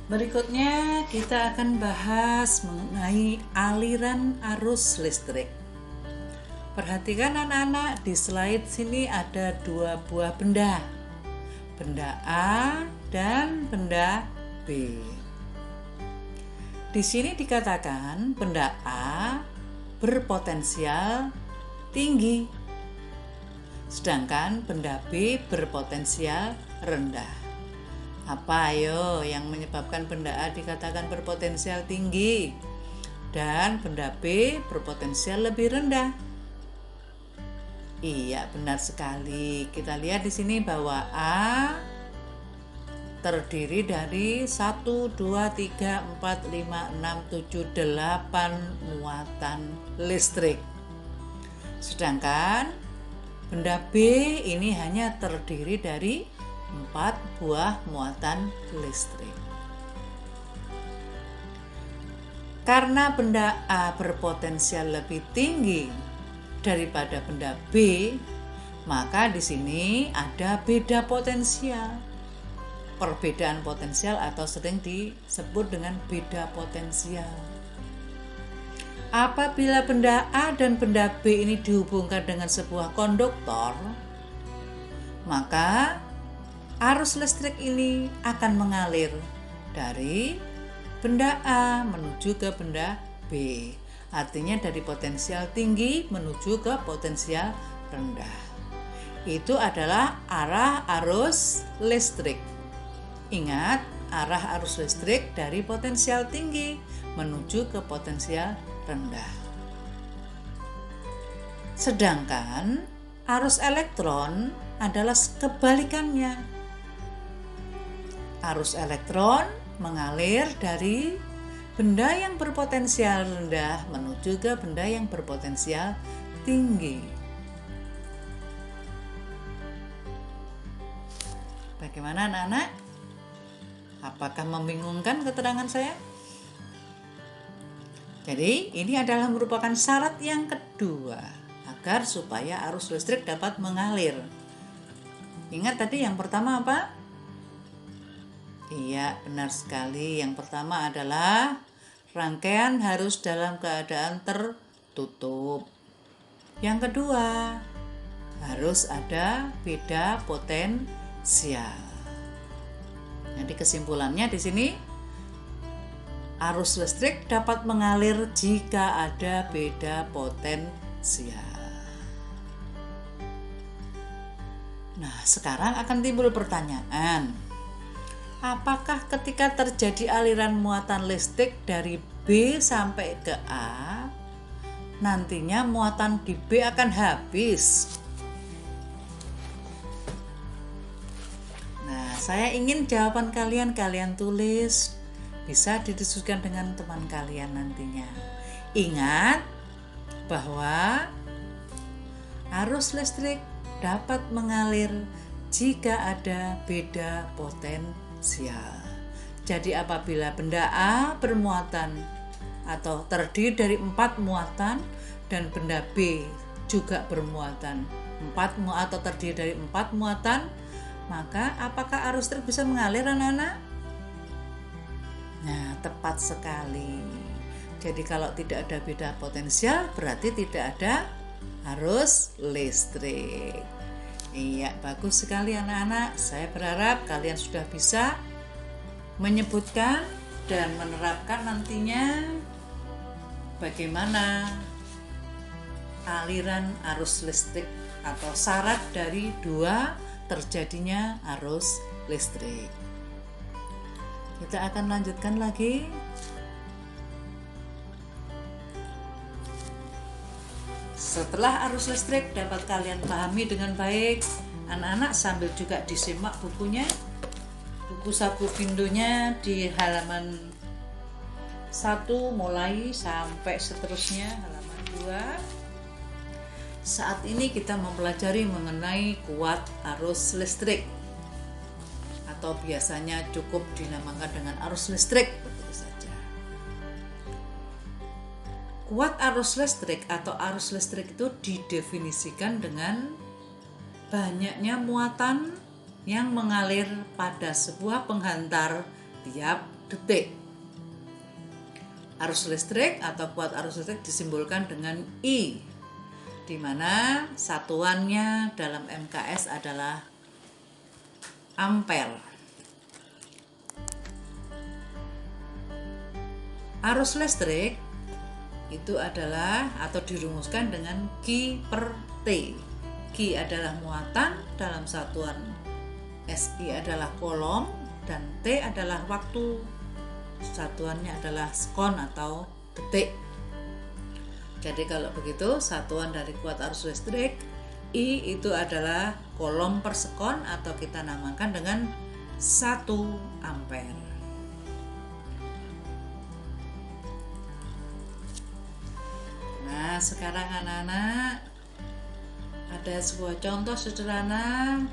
Berikutnya kita akan bahas mengenai aliran arus listrik. Perhatikan anak-anak, di slide sini ada dua buah benda. Benda A dan benda B. Di sini dikatakan benda A berpotensial tinggi, sedangkan benda B berpotensial rendah. Apa ayo yang menyebabkan benda A dikatakan berpotensial tinggi dan benda B berpotensial lebih rendah? Iya, benar sekali. Kita lihat di sini bahwa A terdiri dari 1, 2, 3, 4, 5, 6, 7, 8 muatan listrik. Sedangkan benda B ini hanya terdiri dari 4 buah muatan listrik. Karena benda A berpotensial lebih tinggi daripada benda B, maka di sini ada beda potensial. Perbedaan potensial atau sering disebut dengan beda potensial. Apabila benda A dan benda B ini dihubungkan dengan sebuah konduktor, maka arus listrik ini akan mengalir dari benda A menuju ke benda B. Artinya dari potensial tinggi menuju ke potensial rendah. Itu adalah arah arus listrik. Ingat, arah arus listrik dari potensial tinggi menuju ke potensial rendah. Sedangkan arus elektron adalah kebalikannya. Arus elektron mengalir dari benda yang berpotensial rendah menuju ke benda yang berpotensial tinggi. Bagaimana anak-anak? Apakah membingungkan keterangan saya? Jadi ini adalah merupakan syarat yang kedua agar supaya arus listrik dapat mengalir. Ingat tadi yang pertama apa? Iya, benar sekali. Yang pertama adalah rangkaian harus dalam keadaan tertutup. Yang kedua, harus ada beda potensial. Jadi kesimpulannya di sini, arus listrik dapat mengalir jika ada beda potensial. Nah, sekarang akan timbul pertanyaan. Apakah ketika terjadi aliran muatan listrik dari B sampai ke A, nantinya muatan di B akan habis? Nah, saya ingin jawaban kalian tulis, bisa didiskusikan dengan teman kalian nantinya. Ingat bahwa arus listrik dapat mengalir jika ada beda potensial. Jadi apabila benda A bermuatan atau terdiri dari 4 muatan dan benda B juga bermuatan 4 atau terdiri dari 4 muatan, maka apakah arus listrik bisa mengalir anak-anak? Nah, tepat sekali. Jadi kalau tidak ada beda potensial berarti tidak ada arus listrik. Iya, bagus sekali anak-anak. Saya berharap kalian sudah bisa menyebutkan dan menerapkan nantinya bagaimana aliran arus listrik atau syarat dari dua terjadinya arus listrik. Kita akan lanjutkan lagi. Setelah arus listrik dapat kalian pahami dengan baik, anak-anak sambil juga disimak bukunya, buku saku pindonya di halaman 1 mulai sampai seterusnya halaman 2. Saat ini kita mempelajari mengenai kuat arus listrik atau biasanya cukup dinamakan dengan arus listrik, begitu saja. Kuat arus listrik atau arus listrik itu didefinisikan dengan banyaknya muatan yang mengalir pada sebuah penghantar setiap detik. Arus listrik atau kuat arus listrik disimbolkan dengan I, di mana satuannya dalam MKS adalah ampere. Arus listrik itu adalah atau dirumuskan dengan Q per T. Q adalah muatan dalam satuan, SI adalah kolom, dan T adalah waktu. Satuannya adalah sekon atau detik. Jadi kalau begitu satuan dari kuat arus listrik I itu adalah kolom per sekon atau kita namakan dengan 1 ampere. Nah, sekarang anak-anak ada sebuah contoh sederhana.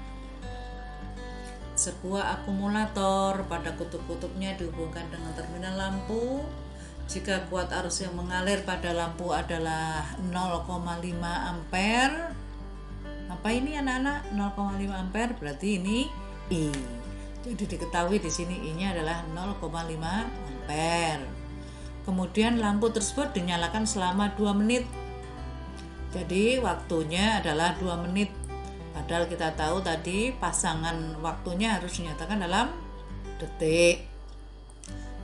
Sebuah akumulator pada kutub-kutubnya dihubungkan dengan terminal lampu. Jika kuat arus yang mengalir pada lampu adalah 0,5 ampere. Apa ini anak-anak? 0,5 ampere berarti ini I. Jadi diketahui di sini I-nya adalah 0,5 ampere. Kemudian lampu tersebut dinyalakan selama 2 menit. Jadi waktunya adalah 2 menit. Padahal kita tahu tadi pasangan waktunya harus dinyatakan dalam detik.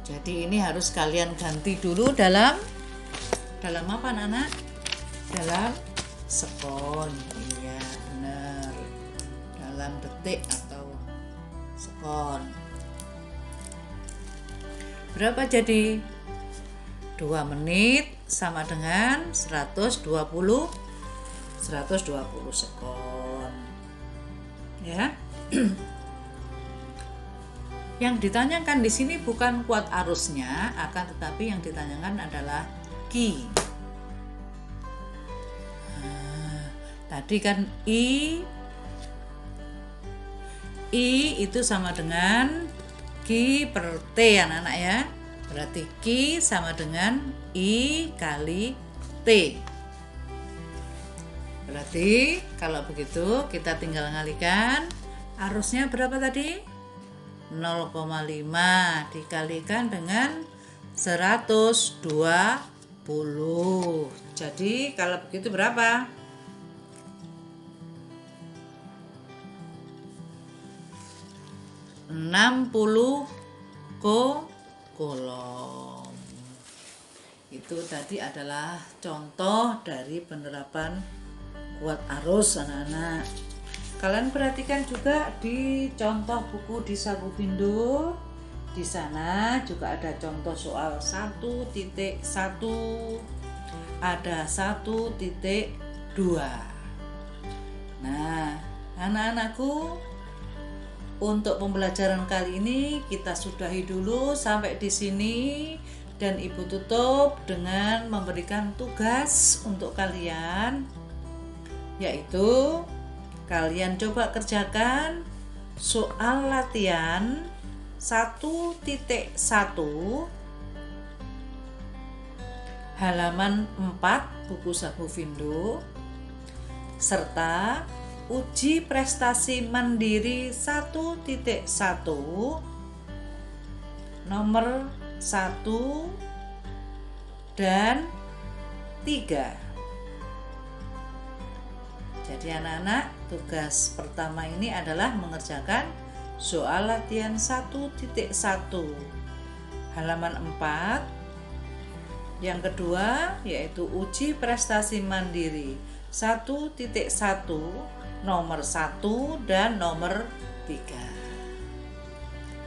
Jadi ini harus kalian ganti dulu dalam apa anak-anak? Dalam sekon. Iya, benar. Dalam detik atau sekon. Berapa jadi? 2 menit sama dengan 120 sekon. Ya. Yang ditanyakan di sini bukan kuat arusnya, akan tetapi yang ditanyakan adalah Q. Tadi kan I itu sama dengan Q per T anak-anak ya. Berarti Q sama dengan I kali T. Berarti kalau begitu kita tinggal ngalikan arusnya berapa tadi? 0,5 dikalikan dengan 120. Jadi kalau begitu berapa? 60 kolom. Itu tadi adalah contoh dari penerapan kuat arus anak-anak. Kalian perhatikan juga di contoh buku di Saku Pindo. Di sana juga ada contoh soal 1.1, ada 1.2. Nah, anak-anakku, untuk pembelajaran kali ini kita sudahi dulu sampai di sini, dan Ibu tutup dengan memberikan tugas untuk kalian, yaitu kalian coba kerjakan soal latihan 1.1 halaman 4 buku Saku Pindo, serta uji prestasi mandiri 1.1 nomor 1 dan 3. Jadi anak-anak, tugas pertama ini adalah mengerjakan soal latihan 1.1 halaman 4. Yang kedua yaitu uji prestasi mandiri 1.1 nomor 1 dan nomor 3.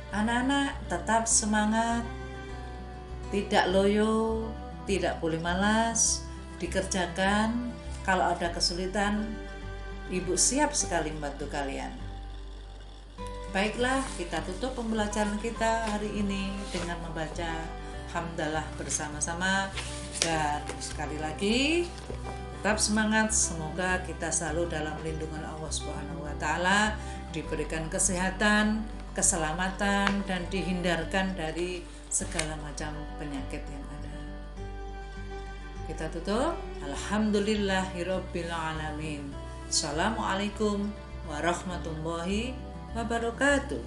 Anak-anak tetap semangat, tidak loyo, tidak boleh malas, dikerjakan. Kalau ada kesulitan, Ibu siap sekali membantu kalian. Baiklah, kita tutup pembelajaran kita hari ini dengan membaca hamdalah bersama-sama. Dan sekali lagi, tetap semangat. Semoga kita selalu dalam lindungan Allah Subhanahu wa Ta'ala, diberikan kesehatan, keselamatan, dan dihindarkan dari segala macam penyakit yang ada. Kita tutup. Alhamdulillahirabbil alamin. Assalamualaikum warahmatullahi wabarakatuh.